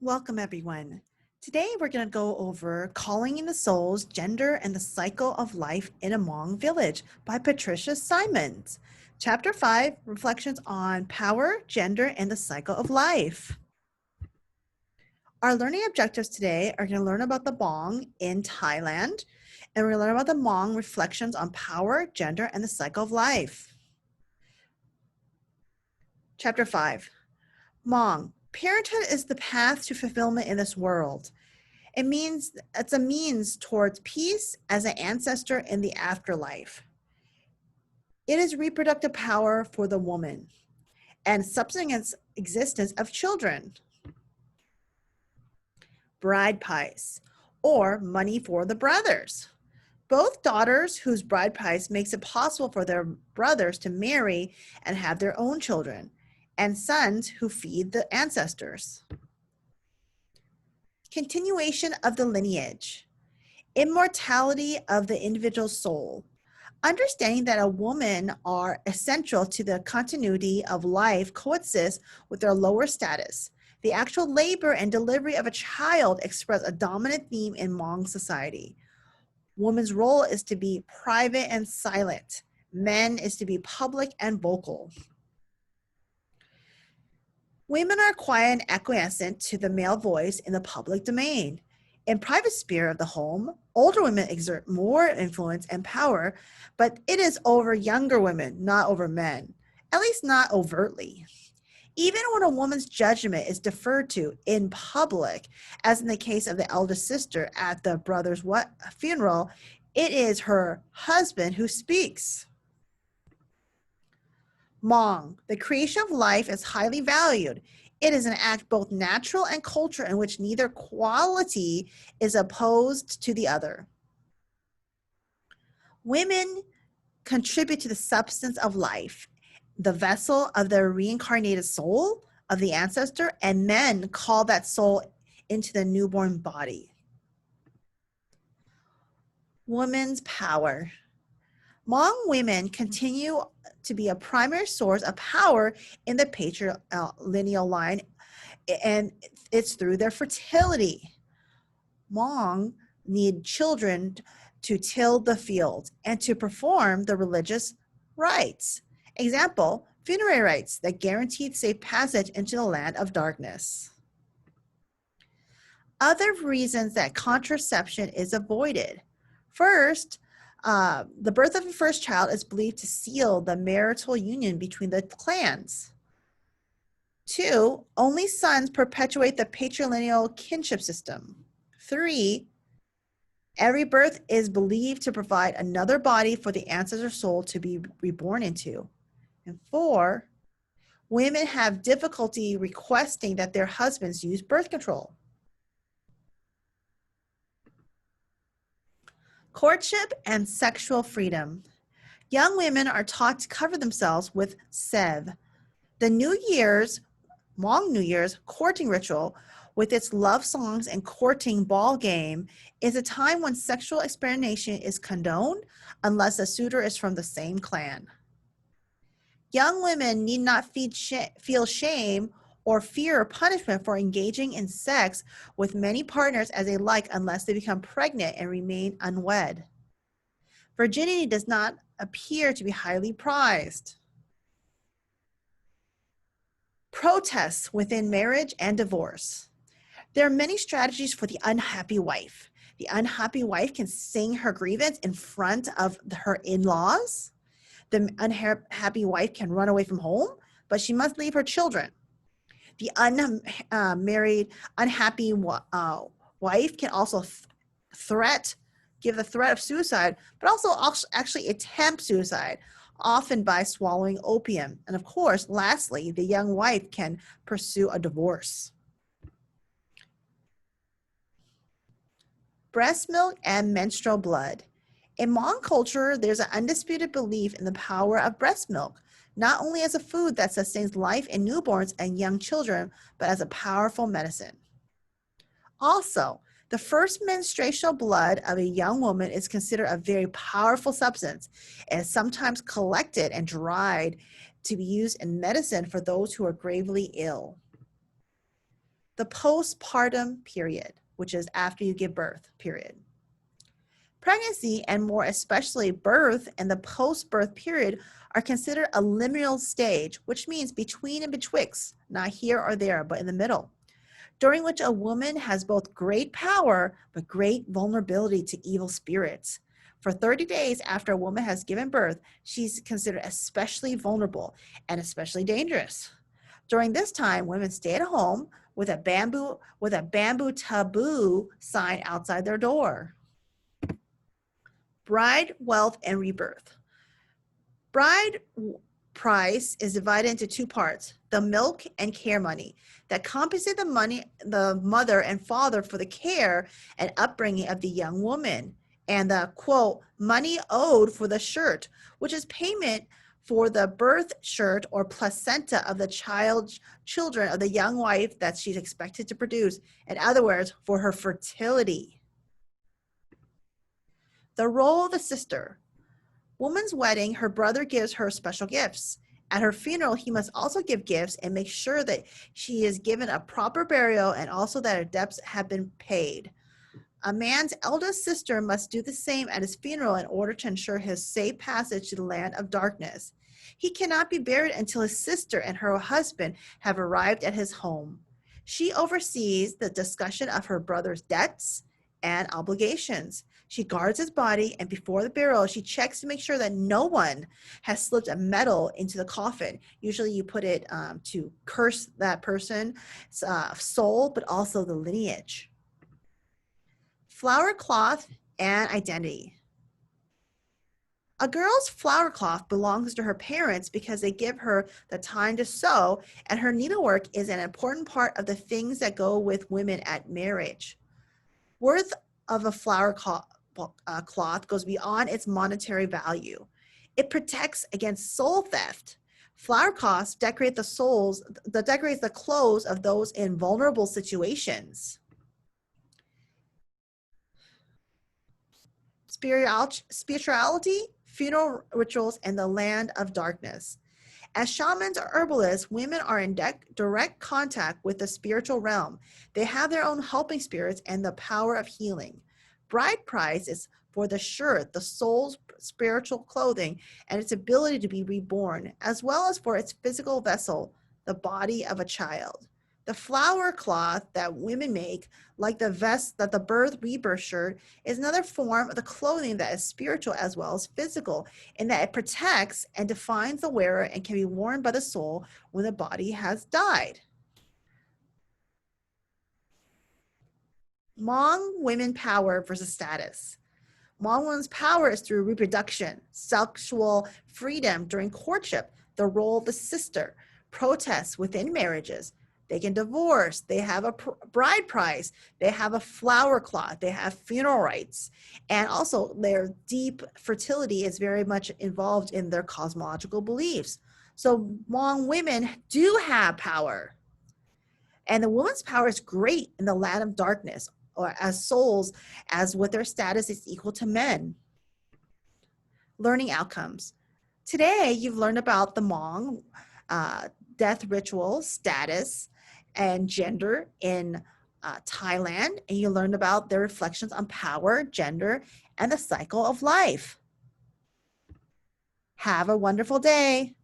Welcome, everyone. Today, we're going to go over Calling in the Souls, Gender and the Cycle of Life in a Hmong Village by Patricia Simons. Chapter 5, Reflections on Power, Gender, and the Cycle of Life. Our learning objectives today are going to learn about the Hmong in Thailand, and we're going to learn about the Hmong reflections on power, gender, and the cycle of life. Chapter 5, Hmong. Parenthood is the path to fulfillment in this world. It's a means towards peace as an ancestor in the afterlife. It is reproductive power for the woman and subsequent existence of children. Bride price, or money for the brothers. Both daughters whose bride price makes it possible for their brothers to marry and have their own children, and sons who feed the ancestors. Continuation of the lineage. Immortality of the individual soul. Understanding that a woman are essential to the continuity of life coexists with their lower status. The actual labor and delivery of a child express a dominant theme in Hmong society. Woman's role is to be private and silent. Men is to be public and vocal. Women are quiet and acquiescent to the male voice in the public domain. In private sphere of the home, older women exert more influence and power, but it is over younger women, not over men, at least not overtly. Even when a woman's judgment is deferred to in public, as in the case of the elder sister at the brother's funeral, it is her husband who speaks. Hmong, the creation of life is highly valued. It is an act both natural and cultural in which neither quality is opposed to the other. Women contribute to the substance of life, the vessel of the reincarnated soul of the ancestor, and men call that soul into the newborn body. Women's power. Hmong women continue to be a primary source of power in the patrilineal line, and it's through their fertility. Hmong need children to till the field and to perform the religious rites. Example, funerary rites that guaranteed safe passage into the land of darkness. Other reasons that contraception is avoided. First, the birth of a first child is believed to seal the marital union between the clans. 2, only sons perpetuate the patrilineal kinship system. 3, every birth is believed to provide another body for the ancestor soul to be reborn into. And 4, women have difficulty requesting that their husbands use birth control. Courtship and sexual freedom. Young women are taught to cover themselves with sev. The Hmong New Year's courting ritual, with its love songs and courting ball game, is a time when sexual experimentation is condoned unless a suitor is from the same clan. Young women need not feel shame or fear or punishment for engaging in sex with many partners as they like unless they become pregnant and remain unwed. Virginity does not appear to be highly prized. Protests within marriage and divorce. There are many strategies for the unhappy wife. The unhappy wife can sing her grievance in front of her in-laws. The unhappy wife can run away from home, but she must leave her children. The unmarried, unhappy wife can also give the threat of suicide, but also actually attempt suicide, often by swallowing opium. And of course, lastly, the young wife can pursue a divorce. Breast milk and menstrual blood. In Hmong culture, there's an undisputed belief in the power of breast milk, not only as a food that sustains life in newborns and young children, but as a powerful medicine. Also, the first menstrual blood of a young woman is considered a very powerful substance and is sometimes collected and dried to be used in medicine for those who are gravely ill. The postpartum period, which is after you give birth, period. Pregnancy, and more especially birth and the post-birth period, are considered a liminal stage, which means between and betwixt, not here or there, but in the middle, during which a woman has both great power but great vulnerability to evil spirits. For 30 days after a woman has given birth, she's considered especially vulnerable and especially dangerous. During this time, women stay at home with a bamboo taboo sign outside their door. Bride, wealth, and rebirth. Bride price is divided into two parts: the milk and care money that compensate the mother and father for the care and upbringing of the young woman, and the quote money owed for the shirt, which is payment for the birth shirt or placenta of the children of the young wife that she's expected to produce. In other words, for her fertility. The role of the sister. Woman's wedding, her brother gives her special gifts. At her funeral, he must also give gifts and make sure that she is given a proper burial and also that her debts have been paid. A man's eldest sister must do the same at his funeral in order to ensure his safe passage to the land of darkness. He cannot be buried until his sister and her husband have arrived at his home. She oversees the discussion of her brother's debts and obligations. She guards his body, and before the burial, she checks to make sure that no one has slipped a metal into the coffin. Usually you put it to curse that person's soul, but also the lineage. Flower cloth and identity. A girl's flower cloth belongs to her parents because they give her the time to sew, and her needlework is an important part of the things that go with women at marriage. Worth of a flower cloth goes beyond its monetary value. It protects against soul theft. Flower cloths decorate the clothes of those in vulnerable situations. Spirituality, funeral rituals, and the land of darkness. As shamans or herbalists, women are in direct contact with the spiritual realm. They have their own helping spirits and the power of healing. Bride price is for the shirt, the soul's spiritual clothing, and its ability to be reborn, as well as for its physical vessel, the body of a child. The flower cloth that women make, like the vest that the rebirth shirt, is another form of the clothing that is spiritual as well as physical, in that it protects and defines the wearer and can be worn by the soul when the body has died. Hmong women power versus status. Hmong women's power is through reproduction, sexual freedom during courtship, the role of the sister, protests within marriages. They can divorce, they have a bride price, they have a flower cloth, they have funeral rites, and also their deep fertility is very much involved in their cosmological beliefs. So Hmong women do have power. And the woman's power is great in the land of darkness, or as souls, as with their status is equal to men. Learning outcomes. Today, you've learned about the Hmong death ritual, status, and gender in Thailand, and you learned about their reflections on power, gender, and the cycle of life. Have a wonderful day.